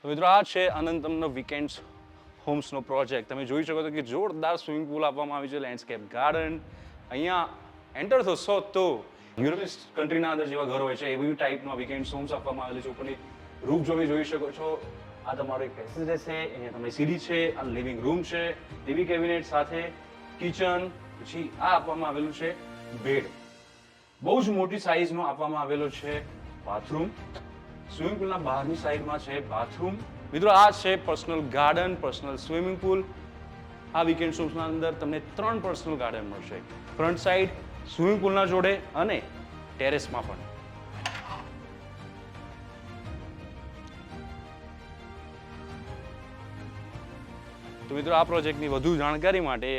તો મિત્રો આ છે અનંતમનો વીકેન્ડ્સ હોમ્સનો પ્રોજેક્ટ. તમે જોઈ શકો છો કે જોરદાર સ્વિમિંગ પુલ આપવામાં આવ્યું છે, લેન્ડસ્કેપ ગાર્ડન. અહીંયા એન્ટર થશો તો યુરોપિયન કન્ટ્રીના અંદર જેવા ઘર હોય છે એવી ટાઈપના વીકેન્ડ્સ હોમ્સ આપવામાં આવેલી છે. ઉપરની રૂફ જોઈ શકો છો. આ તમારો એક પેસેજ છે, અહીંયા તમારી સીડી છે, આ લિવિંગ રૂમ છે, ટીવી કેબિનેટ સાથે કિચન. પછી આ આપવામાં આવેલું છે બેડ. બહુ જ મોટી સાઇઝનો આપવામાં આવેલો છે બાથરૂમ. સ્વિમિંગ પુલના બહારની સાઈડમાં છે બાથરૂમ. મિત્રો આ છે personal garden, personal swimming pool. આ વીકેન્ડ હોમ્સના અંદર તમને 3 પર્સનલ ગાર્ડન મળશે, ફ્રન્ટ સાઈડ, સ્વિમિંગ પુલના જોડે અને ટેરેસમાં પણ. તો મિત્રો આ પ્રોજેક્ટની વધુ જાણકારી માટે